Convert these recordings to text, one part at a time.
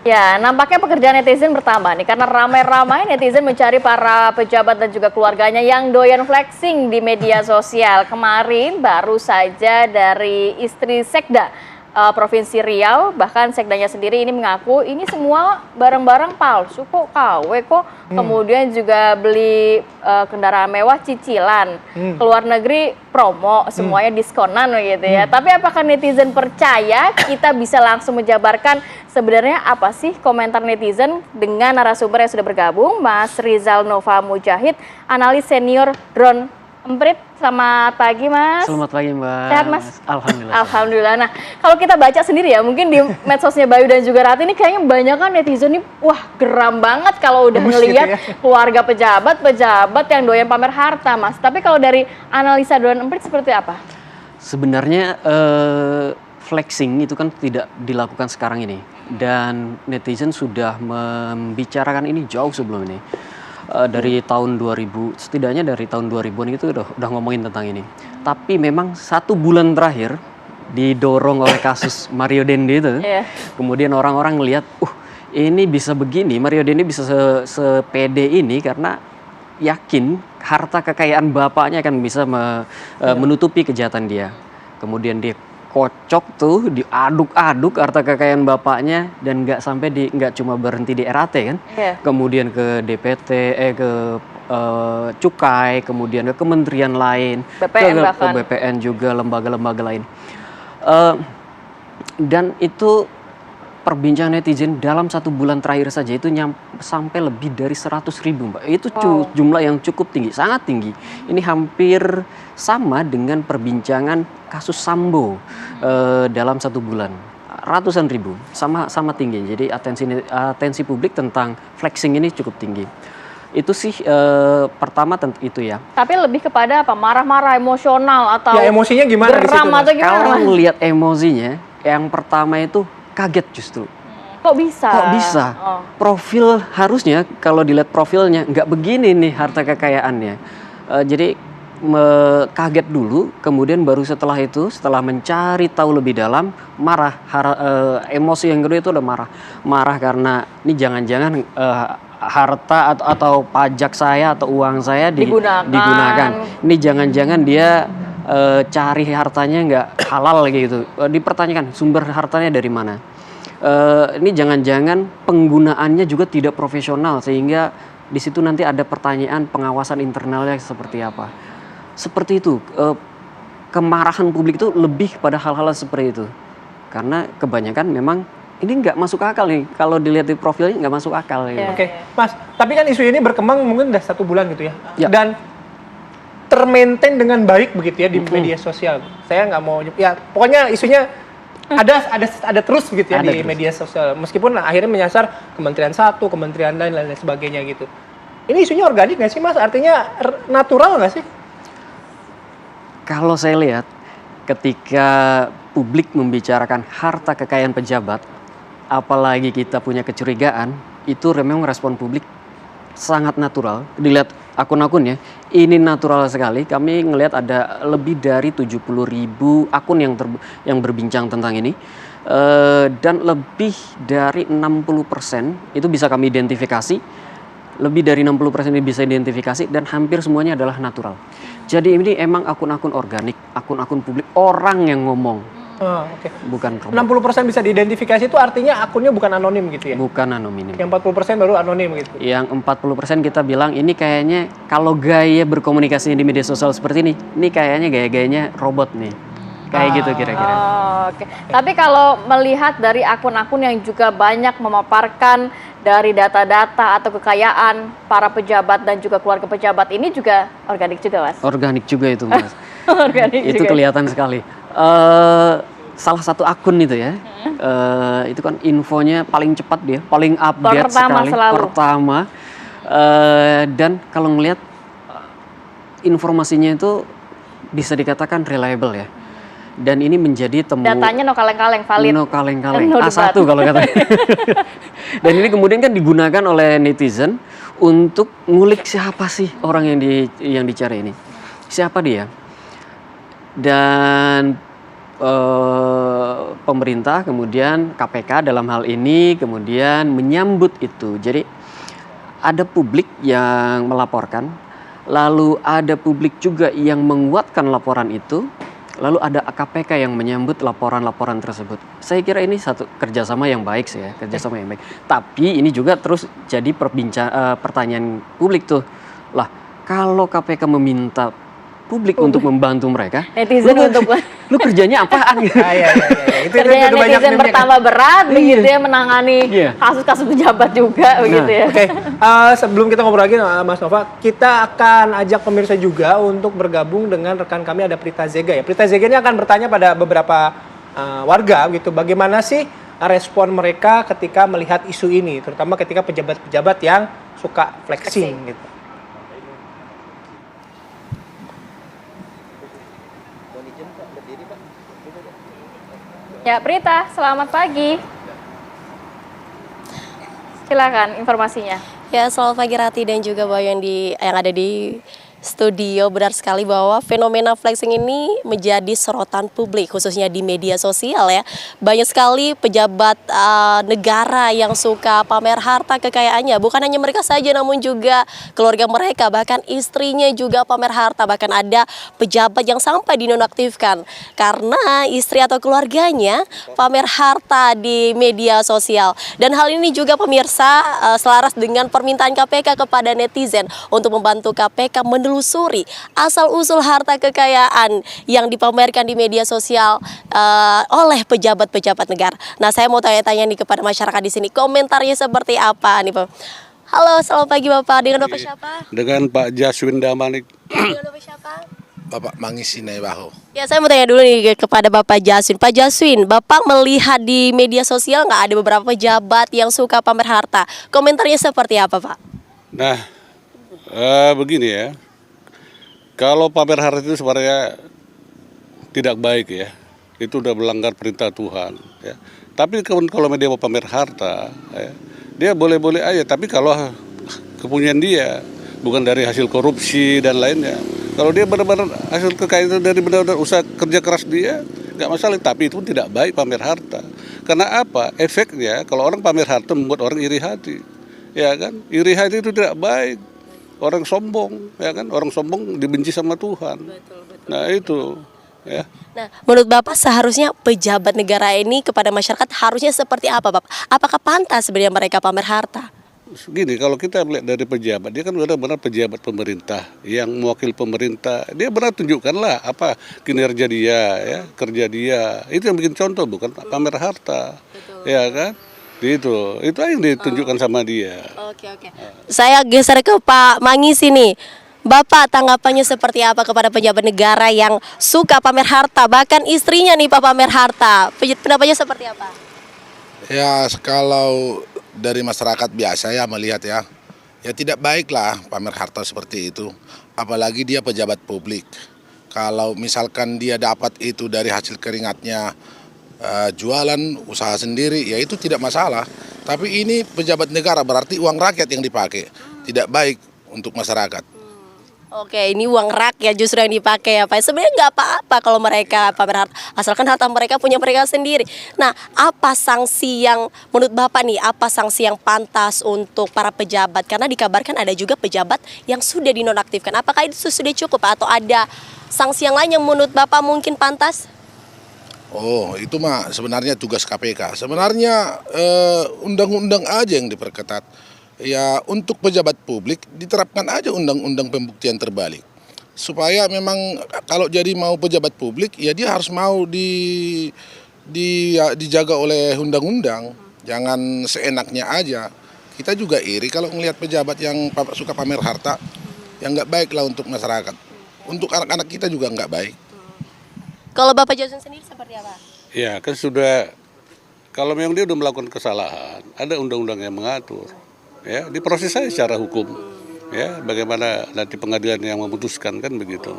Ya, nampaknya pekerjaan netizen bertambah nih karena ramai-ramai netizen mencari para pejabat dan juga keluarganya yang doyan flexing di media sosial. Kemarin baru saja dari istri Sekda Provinsi Riau, bahkan Sekdanya sendiri ini mengaku ini semua barang-barang palsu kok, KW kok. Kemudian juga beli kendaraan mewah cicilan, keluar negeri promo, semuanya diskonan gitu ya. Tapi apakah netizen percaya? Kita bisa langsung menjabarkan sebenarnya apa sih komentar netizen dengan narasumber yang sudah bergabung, Mas Rizal Nova Mujahid, analis senior Drone Emprit. Selamat pagi, Mas. Selamat pagi, Mbak. Sehat, Mas? Alhamdulillah. Alhamdulillah. Nah, kalau kita baca sendiri ya, mungkin di medsosnya Bayu dan juga Rati ini kayaknya banyak kan netizen nih, wah geram banget kalau udah ngelihat keluarga pejabat yang doyan pamer harta, Mas. Tapi kalau dari analisa Drone Emprit seperti apa? Sebenarnya flexing itu kan tidak dilakukan sekarang ini. Dan netizen sudah membicarakan ini jauh sebelum ini. Dari tahun 2000, setidaknya dari tahun 2000-an itu udah ngomongin tentang ini. Tapi memang 1 bulan terakhir didorong oleh kasus Mario Dendi itu, kemudian orang-orang ngelihat, ini bisa begini, Mario Dendi bisa sepede ini karena yakin harta kekayaan bapaknya akan bisa menutupi kejahatan dia. Kemudian dia kocok tuh, diaduk-aduk harta kekayaan bapaknya dan nggak cuma berhenti di RAT kan, kemudian ke DPT, ke cukai, kemudian ke kementerian lain, ke BPN juga, lembaga-lembaga lain. Dan itu perbincangan netizen dalam 1 bulan terakhir saja itu sampai lebih dari 100.000, Mbak. Itu jumlah yang cukup tinggi, sangat tinggi. Ini hampir sama dengan perbincangan kasus Sambo dalam 1 bulan. Ratusan ribu, sama tinggi. Jadi atensi publik tentang flexing ini cukup tinggi. Itu sih pertama itu ya. Tapi lebih kepada apa? Marah-marah, emosional atau ya, emosinya gimana geram atau gimana? Kalau melihat emosinya, yang pertama itu kaget justru. Kok bisa? Kok bisa? Profil harusnya kalau dilihat profilnya nggak begini nih harta kekayaannya. Jadi kaget dulu, kemudian baru setelah itu, setelah mencari tahu lebih dalam, marah. Emosi yang kedua itu udah marah karena ini jangan-jangan harta atau pajak saya atau uang saya digunakan. Ini jangan-jangan dia cari hartanya nggak halal gitu. Dipertanyakan sumber hartanya dari mana. Ini jangan-jangan penggunaannya juga tidak profesional sehingga di situ nanti ada pertanyaan pengawasan internalnya seperti apa. Seperti itu, kemarahan publik itu lebih pada hal-hal seperti itu. Karena kebanyakan memang ini nggak masuk akal nih, kalau dilihat di profilnya nggak masuk akal. Gitu. Oke, Mas, tapi kan isu ini berkembang mungkin udah 1 bulan gitu ya. Dan termaintain dengan baik begitu ya di media sosial. Saya nggak mau, ya pokoknya isunya ada terus begitu ya di media sosial. Meskipun akhirnya menyasar kementerian satu, kementerian lain dan sebagainya gitu. Ini isunya organik nggak sih, Mas? Artinya natural nggak sih? Kalau saya lihat, ketika publik membicarakan harta kekayaan pejabat, apalagi kita punya kecurigaan, itu memang respon publik sangat natural. Dilihat akun-akunnya, ini natural sekali. Kami ngelihat ada lebih dari 70.000 akun yang berbincang tentang ini. Dan lebih dari 60% itu bisa kami identifikasi. Lebih dari 60% ini bisa identifikasi dan hampir semuanya adalah natural. Jadi ini emang akun-akun organik, akun-akun publik, orang yang ngomong. Bukan robot. 60% bisa diidentifikasi itu artinya akunnya bukan anonim gitu ya? Bukan anonim. Yang 40% baru anonim gitu? Yang 40% kita bilang ini kayaknya kalau gaya berkomunikasi di media sosial seperti ini kayaknya gaya-gayanya robot nih. Kayak gitu kira-kira. Tapi kalau melihat dari akun-akun yang juga banyak memaparkan dari data-data atau kekayaan para pejabat dan juga keluarga pejabat ini juga organik juga, Mas? Organik juga itu, Mas. Organik itu juga. Kelihatan sekali. Salah satu akun itu ya, itu kan infonya paling cepat dia, paling update sekali. Pertama. Dan kalau ngelihat informasinya itu bisa dikatakan reliable ya. Dan ini menjadi datanya no kaleng-kaleng, valid. No kaleng-kaleng, A1 kalau katanya. Dan ini kemudian kan digunakan oleh netizen untuk ngulik siapa sih orang yang dicari ini. Siapa dia? Dan pemerintah, kemudian KPK dalam hal ini, kemudian menyambut itu. Jadi ada publik yang melaporkan, lalu ada publik juga yang menguatkan laporan itu, lalu ada KPK yang menyambut laporan-laporan tersebut. Saya kira ini satu kerjasama yang baik sih ya, kerjasama yang baik. Tapi ini juga terus jadi pertanyaan publik tuh, lah kalau KPK meminta publik untuk membantu mereka, netizen lu kerjanya apaan? Iya. Itu kerjanya banyak netizen meme-nya kan. bertambah berat begitu ya, menangani kasus-kasus pejabat juga begitu ya. Oke. Sebelum kita ngobrol lagi Mas Nova, kita akan ajak pemirsa juga untuk bergabung dengan rekan kami, ada Prita Zega ya. Prita Zega ini akan bertanya pada beberapa warga gitu, bagaimana sih respon mereka ketika melihat isu ini, terutama ketika pejabat-pejabat yang suka flexing gitu. Ya, Prita, selamat pagi. Silakan informasinya. Ya, selamat pagi Rati dan juga Bayu yang ada di studio. Benar sekali bahwa fenomena flexing ini menjadi sorotan publik khususnya di media sosial ya. Banyak sekali pejabat negara yang suka pamer harta kekayaannya. Bukan hanya mereka saja namun juga keluarga mereka, bahkan istrinya juga pamer harta. Bahkan ada pejabat yang sampai dinonaktifkan karena istri atau keluarganya pamer harta di media sosial. Dan hal ini juga pemirsa selaras dengan permintaan KPK kepada netizen untuk membantu KPK menelusuri asal-usul harta kekayaan yang dipamerkan di media sosial oleh pejabat-pejabat negara. Nah, saya mau tanya-tanya nih kepada masyarakat di sini, komentarnya seperti apa nih, Pak? Halo, selamat pagi Bapak. Dengan Bapak siapa? Dengan Pak Jaswin Damanik. Dengan Bapak siapa? Bapak Mangisi Naibaho. Ya, saya mau tanya dulu nih kepada Bapak Jaswin. Pak Jaswin, Bapak melihat di media sosial nggak ada beberapa pejabat yang suka pamer harta? Komentarnya seperti apa, Pak? Nah, begini ya. Kalau pamer harta itu sebenarnya tidak baik ya. Itu udah melanggar perintah Tuhan ya. Tapi kalau dia mau pamer harta ya, dia boleh-boleh aja. Tapi kalau kepunyaan dia bukan dari hasil korupsi dan lainnya, kalau dia benar-benar hasil kekayaan itu dari benar-benar usaha kerja keras dia, nggak masalah. Tapi itu tidak baik pamer harta. Karena apa? Efeknya kalau orang pamer harta membuat orang iri hati, ya kan? Iri hati itu tidak baik. Orang sombong, ya kan? Orang sombong dibenci sama Tuhan. Betul. Nah itu, ya. Nah, menurut Bapak seharusnya pejabat negara ini kepada masyarakat harusnya seperti apa, Bapak? Apakah pantas sebenarnya mereka pamer harta? Gini, kalau kita melihat dari pejabat, dia kan benar-benar pejabat pemerintah yang mewakili pemerintah. Dia benar tunjukkanlah apa kinerja dia, ya, kerja dia. Itu yang bikin contoh, bukan pamer harta, ya kan? Itu yang ditunjukkan sama dia. Oke. Saya geser ke Pak Mangisi nih. Bapak tanggapannya seperti apa kepada pejabat negara yang suka pamer harta, bahkan istrinya nih Pak pamer harta? Pendapatnya seperti apa? Ya, kalau dari masyarakat biasa ya melihat ya tidak baiklah pamer harta seperti itu. Apalagi dia pejabat publik. Kalau misalkan dia dapat itu dari hasil keringatnya, jualan usaha sendiri, ya itu tidak masalah. Tapi ini pejabat negara berarti uang rakyat yang dipakai, tidak baik untuk masyarakat. Oke, ini uang rakyat justru yang dipakai ya Pak. Sebenarnya nggak apa-apa kalau mereka pamer harta, asalkan harta mereka punya mereka sendiri. Nah, apa sanksi yang menurut Bapak nih, apa sanksi yang pantas untuk para pejabat? Karena dikabarkan ada juga pejabat yang sudah dinonaktifkan. Apakah itu sudah cukup atau ada sanksi yang lain yang menurut Bapak mungkin pantas? Oh, itu mah sebenarnya tugas KPK. Sebenarnya undang-undang aja yang diperketat. Ya, untuk pejabat publik diterapkan aja undang-undang pembuktian terbalik. Supaya memang kalau jadi mau pejabat publik, ya dia harus mau dijaga oleh undang-undang. Jangan seenaknya aja. Kita juga iri kalau melihat pejabat yang suka pamer harta, yang nggak baik lah untuk masyarakat. Untuk anak-anak kita juga nggak baik. Kalau Bapak Jason sendiri seperti apa? Ya, kan sudah, kalau memang dia sudah melakukan kesalahan, ada undang-undang yang mengatur. Ya, diproses saja secara hukum. Ya, bagaimana nanti pengadilan yang memutuskan, kan begitu.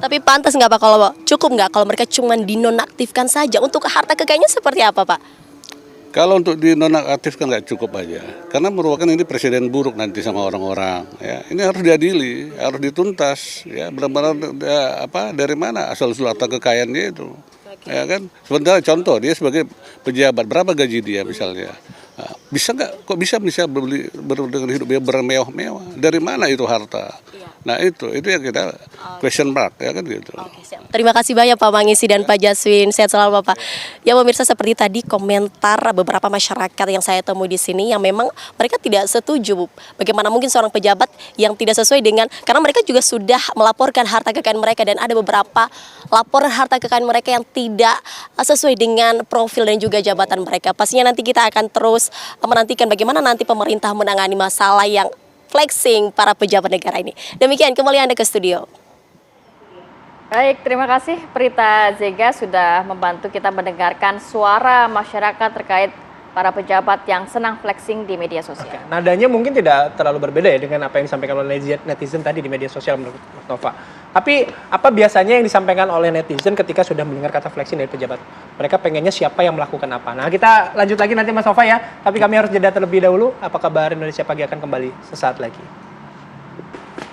Tapi pantas nggak Pak, kalau cukup nggak kalau mereka cuma dinonaktifkan saja? Untuk harta kekayaannya seperti apa Pak? Kalau untuk dinonaktifkan nggak cukup aja, karena merupakan ini presiden buruk nanti sama orang-orang. Ya, ini harus diadili, harus dituntas. Ya, benar-benar dari mana asal usul harta kekayaannya itu. ya kan? Sementara contoh dia sebagai pejabat, berapa gaji dia misalnya? Nah, bisa nggak? Kok bisa dengan hidup dia bermewah-mewah? Dari mana itu harta? Nah itu yang kita question mark, ya kan gitu. Oke, siap. Terima kasih banyak Pak Mangisi dan Pak Jaswin. Sehat selalu Bapak. Ya pemirsa, seperti tadi komentar beberapa masyarakat yang saya temui di sini yang memang mereka tidak setuju bagaimana mungkin seorang pejabat yang tidak sesuai dengan, karena mereka juga sudah melaporkan harta kekayaan mereka dan ada beberapa laporan harta kekayaan mereka yang tidak sesuai dengan profil dan juga jabatan mereka. Pastinya nanti kita akan terus menantikan bagaimana nanti pemerintah menangani masalah yang flexing para pejabat negara ini. Demikian, kembali Anda ke studio. Baik, terima kasih Prita Zega sudah membantu kita mendengarkan suara masyarakat terkait para pejabat yang senang flexing di media sosial. Oke, nadanya mungkin tidak terlalu berbeda ya dengan apa yang disampaikan oleh netizen tadi di media sosial menurut Mas Nova. Tapi apa biasanya yang disampaikan oleh netizen ketika sudah mendengar kata flexing dari pejabat? Mereka pengennya siapa yang melakukan apa? Nah, kita lanjut lagi nanti Mas Nova ya. Tapi kami harus jeda terlebih dahulu. Apa kabar Indonesia Pagi akan kembali sesaat lagi.